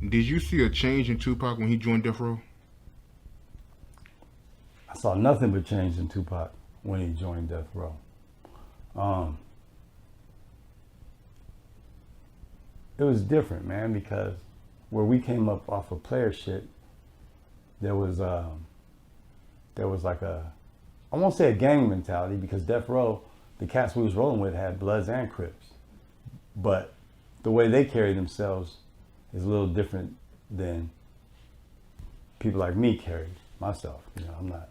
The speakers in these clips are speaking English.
Did you see a change in Tupac when he joined Death Row? I saw nothing but change in Tupac when he joined Death Row. It was different, man, because where we came up off of player shit, there was like a, I won't say a gang mentality, because Death Row, the cats we was rolling with had Bloods and Crips, but the way they carry themselves is a little different than people like me carry myself. You know,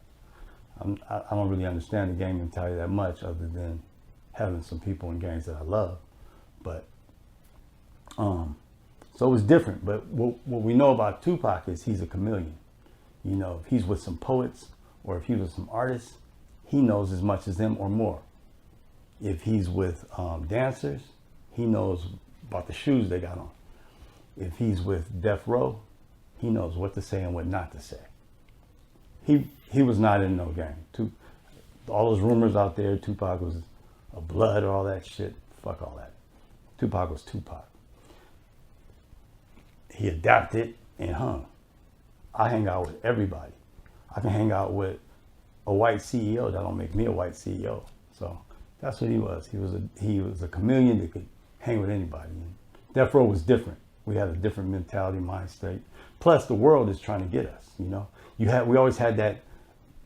I don't really understand the gang mentality that much, other than having some people in gangs that I love. But so it was different. But what we know about Tupac is he's a chameleon. You know, if he's with some poets or if he's with some artists, he knows as much as them or more. If he's with dancers, he knows about the shoes they got on. If he's with Death Row, he knows what to say and what not to say. He was not in no gang. All those rumors out there, Tupac was a blood or all that shit, fuck all that. Tupac was Tupac. He adapted and hung. I hang out with everybody. I can hang out with a white CEO. That don't make me a white CEO. So that's what he was. He was a chameleon that could hang with anybody. And Death Row was different. We had a different mentality, mind state. Plus, the world is trying to get us. You know, we always had that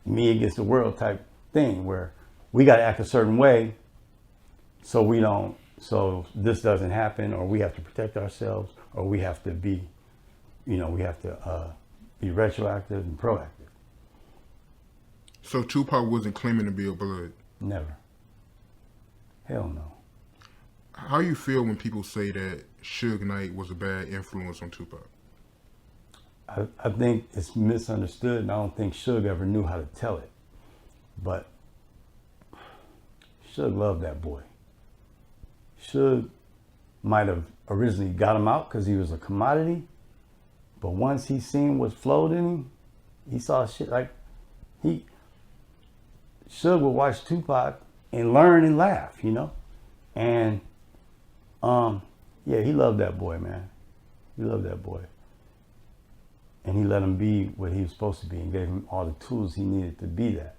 me against the world type thing where we got to act a certain way, so this doesn't happen, or we have to protect ourselves, or we have to be, we have to be retroactive and proactive. So Tupac wasn't claiming to be a blood? Never. Hell no. How you feel when people say that Suge Knight was a bad influence on Tupac? I think it's misunderstood, and I don't think Suge ever knew how to tell it. But Suge loved that boy. Suge might have originally got him out because he was a commodity, but once he seen what flowed in him, he saw shit like Suge would watch Tupac and learn and laugh, and yeah, he loved that boy, man. He loved that boy. And he let him be what he was supposed to be and gave him all the tools he needed to be that.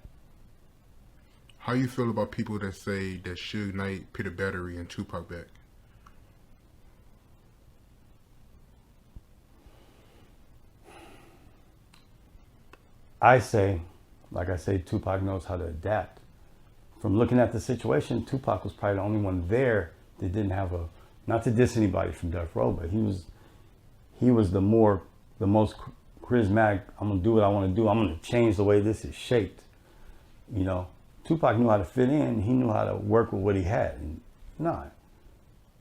How you feel about people that say that Suge Knight put a battery in Tupac back? I say, like I say, Tupac knows how to adapt. From looking at the situation, Tupac was probably the only one there that didn't have not to diss anybody from Death Row, but he was the most charismatic. I'm gonna do what I want to do. I'm gonna change the way this is shaped. Tupac knew how to fit in. He knew how to work with what he had. And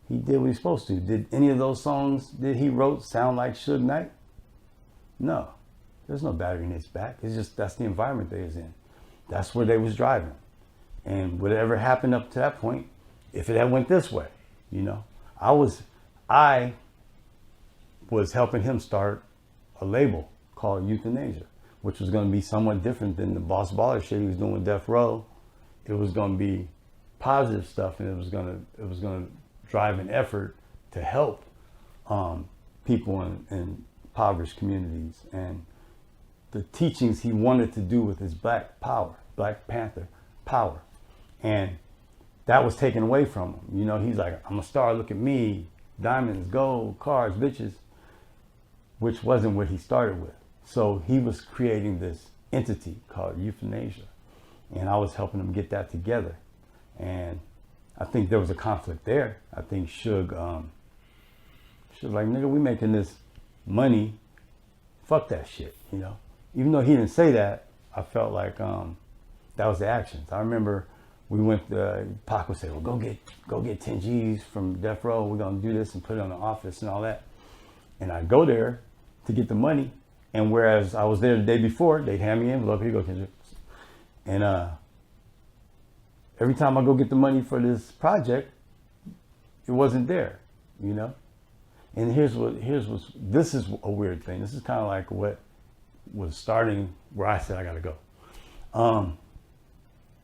he did what he's supposed to. Did any of those songs that he wrote sound like Suge Knight? No, there's no battery in his back. It's just, that's the environment they was in. That's where they was driving. And whatever happened up to that point, if it had went this way, I was helping him start a label called Euthanasia, which was going to be somewhat different than the Boss Baller shit he was doing with Death Row. It was going to be positive stuff, and it was going to drive an effort to help people in impoverished communities, and the teachings he wanted to do with his Black Panther power, and that was taken away from him. He's like, I'm a star, look at me, diamonds, gold, cars, bitches, which wasn't what he started with. So he was creating this entity called Euthanasia, and I was helping him get that together. And I think there was a conflict there. I think Suge was like, nigga, we making this money, fuck that shit, Even though he didn't say that, I felt like that was the actions. I remember we went, Pac would say, well, go get 10 G's from Death Row. We're gonna do this and put it on the office and all that. And I'd go there to get the money. And whereas I was there the day before, they'd hand me an envelope, here you go, Kendrick. And every time I go get the money for this project, it wasn't there, And this is a weird thing. This is kind of like what was starting where I said I gotta go.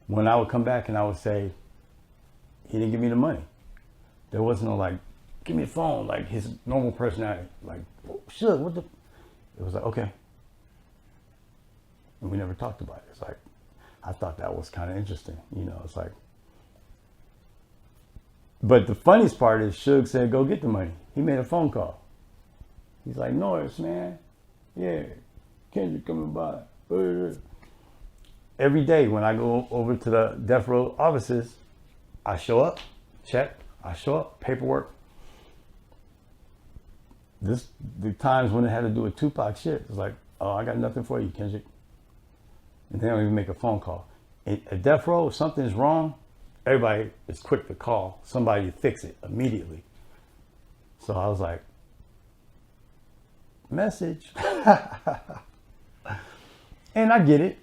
When I would come back and I would say, he didn't give me the money. There wasn't no like give me the phone, like his normal personality. Like, oh, Suge, what the? It was like, okay. And we never talked about it. It's like, I thought that was kind of interesting. You know, it's like, but the funniest part is Suge said, go get the money. He made a phone call. He's like, Norris, man. Yeah, Kendrick coming by. Every day when I go over to the Death Row offices, I show up, check, I show up, paperwork. The times when it had to do with Tupac shit, it's like, oh, I got nothing for you, Kendrick. And they don't even make a phone call. At Death Row, if something's wrong, everybody is quick to call somebody to fix it immediately. So I was like, message. And I get it.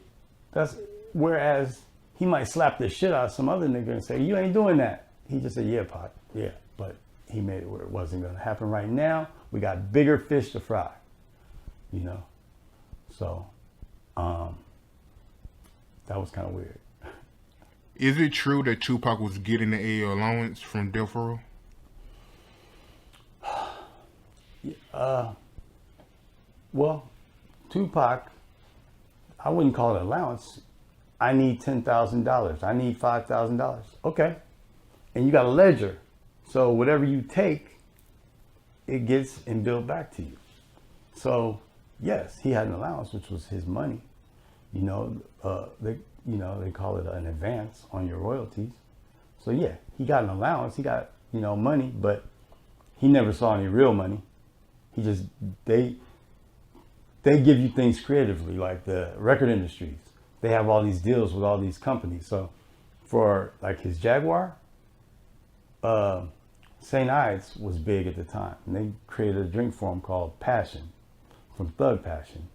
Whereas he might slap the shit out of some other nigga and say, you ain't doing that. He just said, yeah, Pac, yeah. But he made it where it wasn't going to happen right now. We got bigger fish to fry, you know? So, that was kind of weird. Is it true that Tupac was getting the allowance from Death Row? Well, Tupac, I wouldn't call it allowance. I need $10,000. I need $5,000. Okay. And you got a ledger. So whatever you take, it gets and billed back to you. So yes, he had an allowance, which was his money. You know, they call it an advance on your royalties. So yeah, he got an allowance. He got, money, but he never saw any real money. He just, they give you things creatively, like the record industries. They have all these deals with all these companies. So for like his Jaguar, St. Ides was big at the time. And they created a drink for him called Passion, from Thug Passion.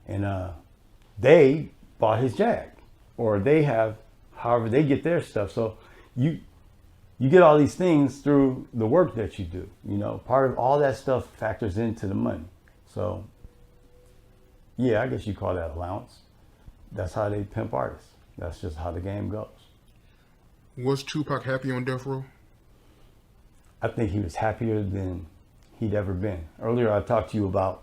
And they bought his Jag. Or they have, however they get their stuff. So you get all these things through the work that you do. Part of all that stuff factors into the money. So yeah, I guess you call that allowance. That's how they pimp artists. That's just how the game goes. Was Tupac happy on Death Row? I think he was happier than he'd ever been. Earlier I talked to you about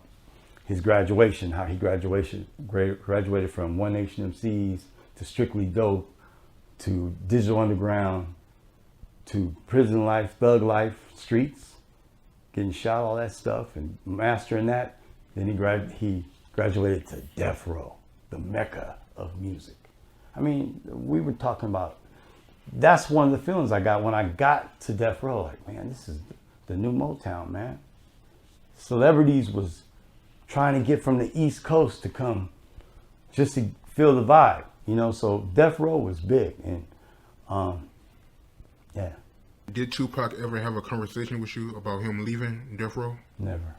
his graduation, how he graduated from One Nation MCs to Strictly Dope to Digital Underground to prison life, thug life, streets, getting shot, all that stuff, and mastering that. Then he graduated to Death Row, the mecca of music. I mean, we were talking about, that's one of the feelings I got when I got to Death Row. Like, man, this is the new Motown, man. Celebrities was trying to get from the East Coast to come just to feel the vibe, so Death Row was big. And yeah. Did Tupac ever have a conversation with you about him leaving Death Row? Never.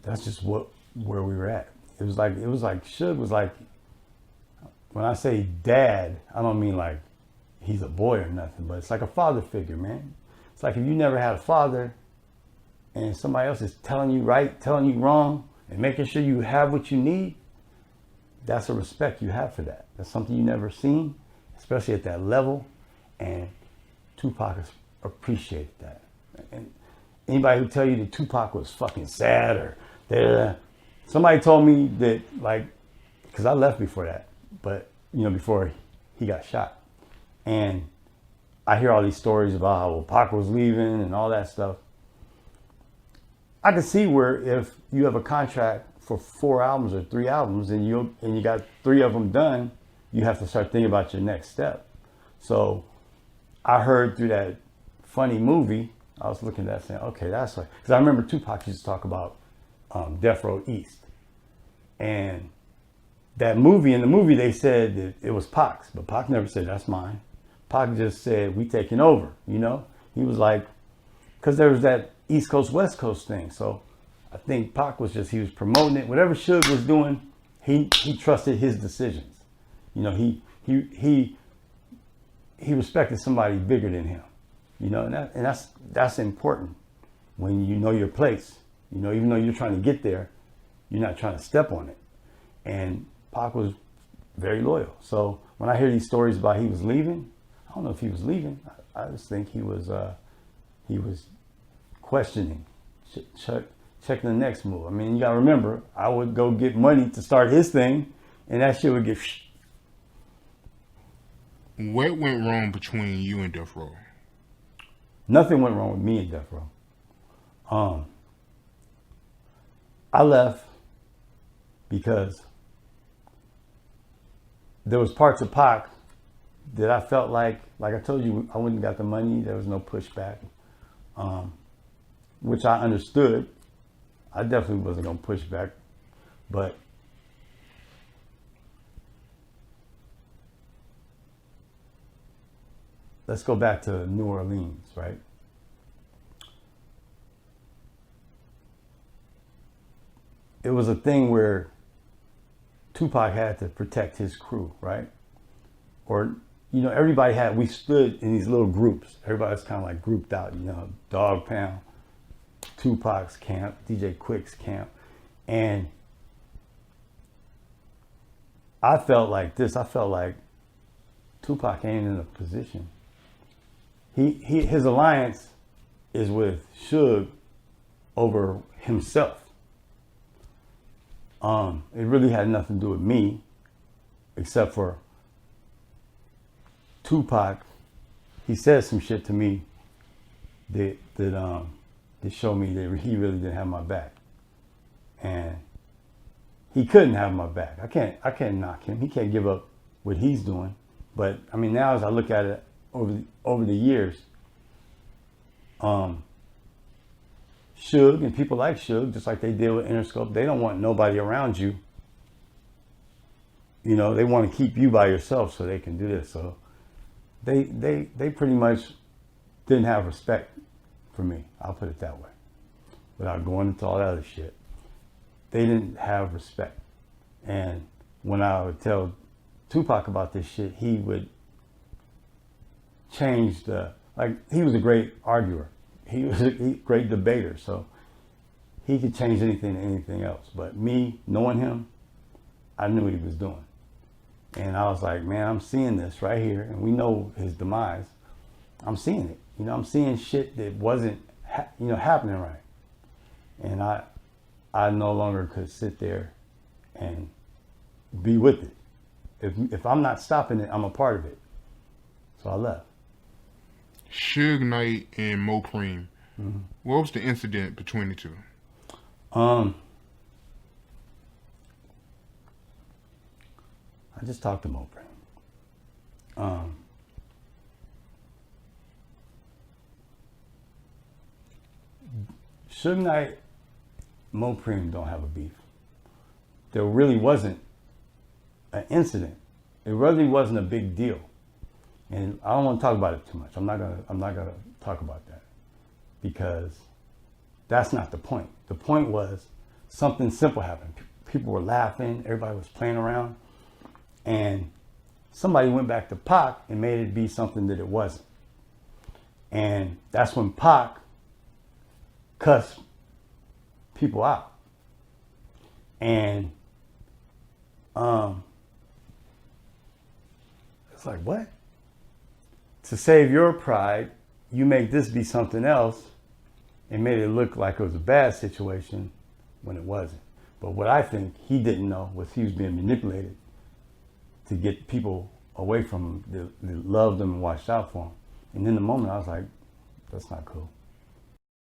That's just where we were at. It was like Suge was like, when I say dad, I don't mean like he's a boy or nothing, but it's like a father figure, man. It's like if you never had a father and somebody else is telling you right, telling you wrong, and making sure you have what you need, that's a respect you have for that. That's something you never seen, especially at that level. And Tupac appreciated that. And anybody who tell you that Tupac was fucking sad or somebody told me that, like, because I left before that, but before he got shot, and I hear all these stories about how Pac was leaving and all that stuff. I can see where if you have a contract for 4 albums or 3 albums and you got 3 of them done, you have to start thinking about your next step. So I heard through that funny movie, I was looking at that saying, okay, that's like, because I remember Tupac used to talk about Death Row East. And that movie, in the movie they said that it was Pac's, but Pac never said that's mine. Pac just said, we taking over, He was like, because there was that East Coast, West Coast thing. So I think Pac was he was promoting it. Whatever Suge was doing, he trusted his decisions. He respected somebody bigger than him. And that's important when you know your place. Even though you're trying to get there, you're not trying to step on it. And Pac was very loyal. So when I hear these stories about he was leaving, I don't know if he was leaving. I just think he was he was questioning, checking the next move. I mean, you gotta remember, I would go get money to start his thing, and that shit would get. What went wrong between you and Death Row? Nothing went wrong with me and Death Row. I left because there was parts of Pac that I felt like I told you, I wouldn't got the money. There was no pushback, which I understood. I definitely wasn't gonna push back, but let's go back to New Orleans, right? It was a thing where Tupac had to protect his crew, right? Or, you know, we stood in these little groups. Everybody was kind of like grouped out, you know, Dog Pound, Tupac's camp, DJ Quick's camp. And I felt like Tupac ain't in a position. His alliance is with Suge over himself. It really had nothing to do with me, except for Tupac. He said some shit to me that showed me that he really didn't have my back, and he couldn't have my back. I can't knock him. He can't give up what he's doing. But I mean, now as I look at it over the years, Suge and people like Suge, just like they did with Interscope, they don't want nobody around you. You know, they want to keep you by yourself so they can do this. So they pretty much didn't have respect for me. I'll put it that way. Without going into all that other shit. They didn't have respect. And when I would tell Tupac about this shit, he would change he was a great arguer. He was a great debater, so he could change anything to anything else. But me, knowing him, I knew what he was doing. And I was like, man, I'm seeing this right here, and we know his demise. I'm seeing it. You know, I'm seeing shit that wasn't, happening right. And I no longer could sit there and be with it. If I'm not stopping it, I'm a part of it. So I left. Suge Knight and Mo Cream. Mm-hmm. What was the incident between the two? I just talked to Mo Cream. Suge Knight, Mo Cream don't have a beef. There really wasn't an incident. It really wasn't a big deal. And I don't want to talk about it too much. I'm not gonna talk about that because that's not the point. The point was something simple happened. People were laughing, everybody was playing around, and somebody went back to Pac and made it be something that it wasn't. And that's when Pac cussed people out. And it's like, what? To save your pride, you make this be something else and made it look like it was a bad situation when it wasn't. But what I think he didn't know was he was being manipulated to get people away from him that loved him and watched out for him. And in the moment, I was like, that's not cool.